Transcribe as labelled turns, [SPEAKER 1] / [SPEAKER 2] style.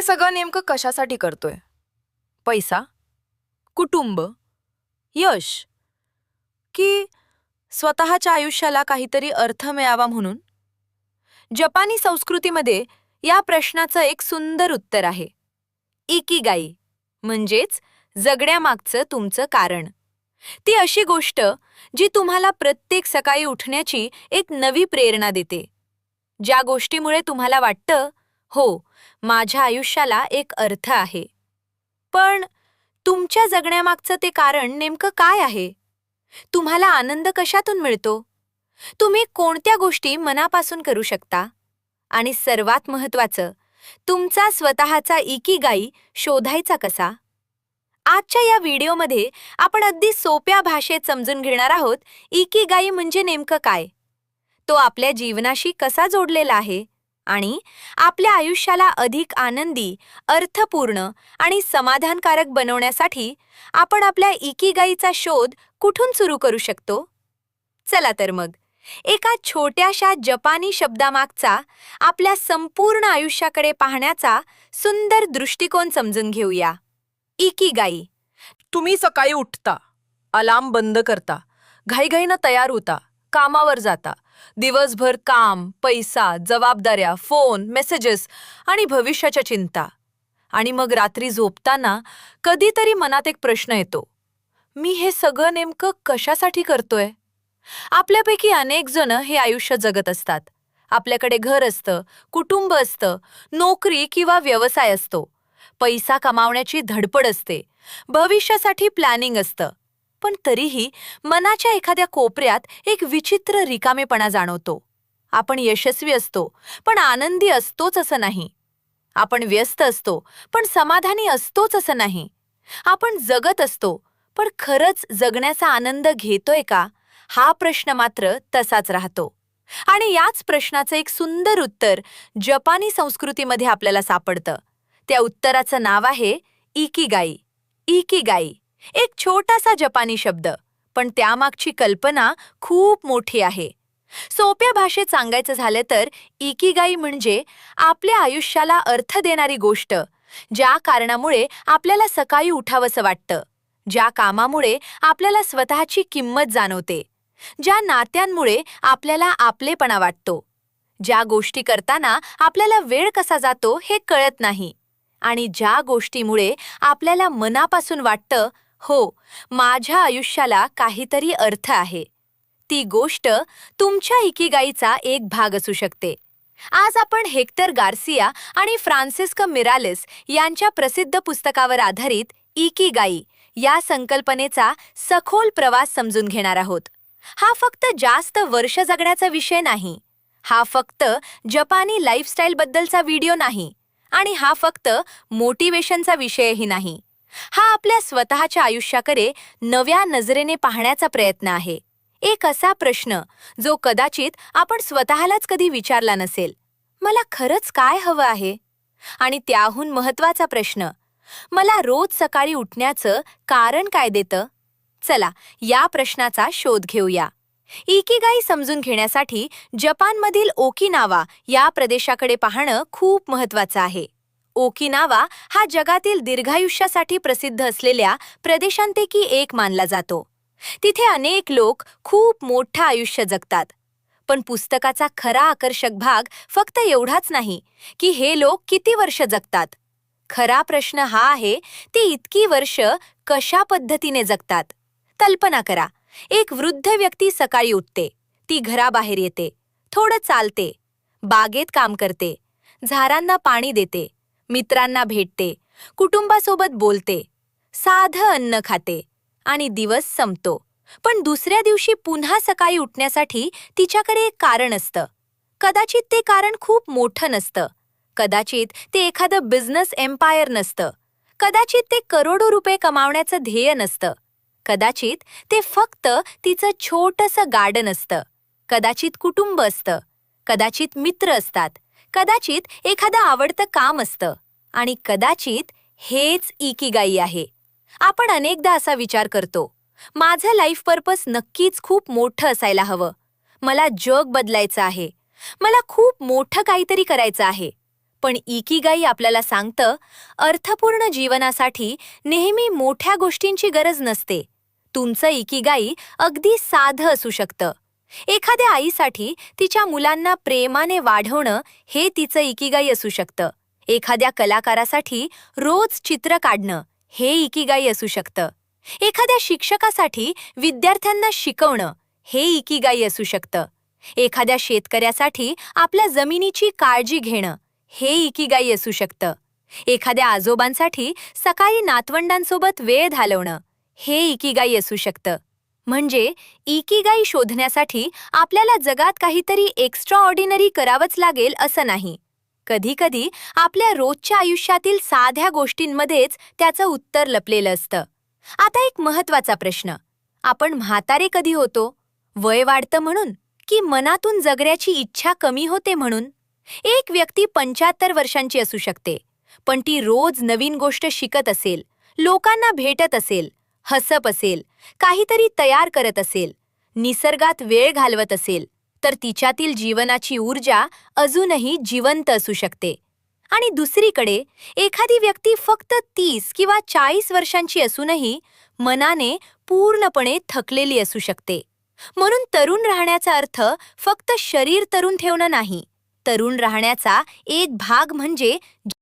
[SPEAKER 1] सगळं नेमकं कशासाठी करतोय? पैसा, कुटुंब, यश की स्वतःच्या आयुष्याला काहीतरी अर्थ मिळावा म्हणून? जपानी संस्कृतीमध्ये या प्रश्नाचं एक सुंदर उत्तर आहे. इकिगाई म्हणजेच जगण्यामागचं तुमचं कारण. ती अशी गोष्ट जी तुम्हाला प्रत्येक सकाळी उठण्याची एक नवी प्रेरणा देते. ज्या गोष्टीमुळे तुम्हाला वाटतं, हो, माझ्या आयुष्याला एक अर्थ आहे. पण तुमच्या जगण्यामागचं ते कारण नेमकं काय आहे? तुम्हाला आनंद कशातून मिळतो? तुम्ही कोणत्या गोष्टी मनापासून करू शकता? आणि सर्वात महत्त्वाचं, तुमचा स्वतःचा इकिगाई शोधायचा कसा? आजच्या या व्हिडिओमध्ये आपण अगदी सोप्या भाषेत समजून घेणार आहोत इकिगाई म्हणजे नेमकं काय, तो आपल्या जीवनाशी कसा जोडलेला आहे आणि आपल्या आयुष्याला अधिक आनंदी, अर्थपूर्ण आणि समाधानकारक बनवण्यासाठी आपण आपल्या इकिगाईचा शोध कुठून सुरू करू शकतो. चला तर मग एका छोट्याशा जपानी शब्दामागचा आपल्या संपूर्ण आयुष्याकडे पाहण्याचा सुंदर दृष्टिकोन समजून घेऊया. इकिगाई.
[SPEAKER 2] तुम्ही सकाळी उठता, अलार्म बंद करता, घाईघाईनं तयार होता, कामावर जाता. दिवसभर काम, पैसा, जबाबदाऱ्या, फोन, मेसेजेस आणि भविष्याच्या चिंता. आणि मग रात्री झोपताना कधीतरी मनात एक प्रश्न येतो, मी हे सगळं नेमकं कशासाठी करतोय? आपल्यापैकी अनेक जण हे आयुष्य जगत असतात. आपल्याकडे घर असतं, कुटुंब असतं, नोकरी किंवा व्यवसाय असतो, पैसा कमावण्याची धडपड असते, भविष्यासाठी प्लॅनिंग असतं. पण तरीही मनाच्या एखाद्या कोपऱ्यात एक विचित्र रिकामेपणा जाणवतो. आपण यशस्वी असतो, पण आनंदी असतोच असं नाही. आपण व्यस्त असतो, पण समाधानी असतोच असं नाही. आपण जगत असतो, पण खरंच जगण्याचा आनंद घेतोय का, हा प्रश्न मात्र तसाच राहतो. आणि याच प्रश्नाचं एक सुंदर उत्तर जपानी संस्कृतीमध्ये आपल्याला सापडतं. त्या उत्तराचं नाव आहे इकिगाई. इकिगाई एक छोटासा जपानी शब्द, पण त्यामागची कल्पना खूप मोठी आहे. सोप्या भाषेत सांगायचं झालं तर इकिगाई म्हणजे आपल्या आयुष्याला अर्थ देणारी गोष्ट, ज्या कारणामुळे आपल्याला सकाळी उठावंसं वाटतं, ज्या कामामुळे आपल्याला स्वतःची किंमत जाणवते, ज्या नात्यांमुळे आपल्याला आपलेपणा वाटतो, ज्या गोष्टी करताना आपल्याला वेळ कसा जातो हे कळत नाही, आणि ज्या गोष्टीमुळे आपल्याला मनापासून वाटतं, हो, माझ्या आयुष्याला काहीतरी अर्थ आहे. ती गोष्ट तुमच्या इकिगाईचा एक भाग असू शकते. आज आपण हेक्टर गार्सिया आणि फ्रान्सिस्क मिरालेस यांच्या प्रसिद्ध पुस्तकावर आधारित इकिगाई या संकल्पनेचा सखोल प्रवास समजून घेणार आहोत. हा फक्त जास्त वर्ष जगण्याचा विषय नाही, हा फक्त जपानी लाईफस्टाईल बद्दलचा व्हिडिओ नाही, आणि हा फक्त मोटिवेशनचा विषयही नाही. हा आपल्या स्वतःच्या आयुष्याकडे नव्या नजरेने पाहण्याचा प्रयत्न आहे. एक असा प्रश्न जो कदाचित आपण स्वतःलाच कधी विचारला नसेल, मला खरंच काय हवं आहे? आणि त्याहून महत्त्वाचा प्रश्न, मला रोज सकाळी उठण्याचं कारण काय देतं? चला या प्रश्नाचा शोध घेऊया. इकिगाई समजून घेण्यासाठी जपानमधील ओकिनावा या प्रदेशाकडे पाहणं खूप महत्त्वाचं आहे. ओकिनावा हा जगातील दीर्घायुष्यासाठी प्रसिद्ध असलेल्या प्रदेशांपैकी एक मानला जातो. तिथे अनेक लोक खूप मोठं आयुष्य जगतात. पण पुस्तकाचा खरा आकर्षक भाग फक्त एवढाच नाही की हे लोक किती वर्ष जगतात. खरा प्रश्न हा आहे, ते इतकी वर्ष कशा पद्धतीने जगतात. कल्पना करा, एक वृद्ध व्यक्ती सकाळी उठते, ती घराबाहेर येते, थोडं चालते, बागेत काम करते, झाडांना पाणी देते, मित्रांना भेटते, कुटुंबासोबत बोलते, साधं अन्न खाते आणि दिवस संपतो. पण दुसऱ्या दिवशी पुन्हा सकाळी उठण्यासाठी तिच्याकडे एक कारण असतं. कदाचित ते कारण खूप मोठं नसतं, कदाचित ते एखादं बिझनेस एम्पायर नसतं, कदाचित ते करोडो रुपये कमावण्याचं ध्येय नसतं, कदाचित ते फक्त तिचं छोटंसं गार्डन असतं, कदाचित कुटुंब असतं, कदाचित मित्र असतात, कदाचित एखादं आवडतं काम असतं, आणि कदाचित हेच इकिगाई आहे. आपण अनेकदा असा विचार करतो, माझं लाईफ पर्पस नक्कीच खूप मोठं असायला हवं, मला जग बदलायचं आहे, मला खूप मोठं काहीतरी करायचं आहे. पण इकिगाई आपल्याला सांगतं, अर्थपूर्ण जीवनासाठी नेहमी मोठ्या गोष्टींची गरज नसते. तुमचं इकिगाई अगदी साधं असू शकतं. एखाद्या आईसाठी तिच्या मुलांना प्रेमाने वाढवणं हे तिचं इकिगाई असू शकतं. एखाद्या कलाकारासाठी रोज चित्र काढणं हे इकिगाई असू शकतं. एखाद्या शिक्षकासाठी विद्यार्थ्यांना शिकवणं हे इकिगाई असू शकतं. एखाद्या शेतकऱ्यासाठी आपल्या जमिनीची काळजी घेणं हे इकिगाई असू शकतं. एखाद्या आजोबांसाठी सकाळी नातवंडांसोबत वेळ घालवणं हे इकिगाई असू शकतं. म्हणजे इकिगाई शोधण्यासाठी आपल्याला जगात काहीतरी एक्स्ट्रा ऑर्डिनरी करावंच लागेल असं नाही. कधीकधी आपल्या रोजच्या आयुष्यातील साध्या गोष्टींमध्येच त्याचं उत्तर लपलेलं असतं. आता एक महत्वाचा प्रश्न, आपण म्हातारे कधी होतो? वय वाढतं म्हणून की मनातून जगण्याची इच्छा कमी होते म्हणून? एक व्यक्ती 75 वर्षांची असू शकते, पण ती रोज नवीन गोष्ट शिकत असेल, लोकांना भेटत असेल, हसत असेल, काहीतरी तयार करत असेल, निसर्गात वेळ घालवत असेल, तर तिच्यातील जीवनाची ऊर्जा अजूनही जिवंत असू शकते. आणि दुसरीकडे एखादी व्यक्ती फक्त 30 किंवा 40 वर्षांची असूनही मनाने पूर्णपणे थकलेली असू शकते. म्हणून तरुण राहण्याचा अर्थ फक्त शरीर तरुण ठेवणं नाही. तरुण राहण्याचा एक भाग म्हणजे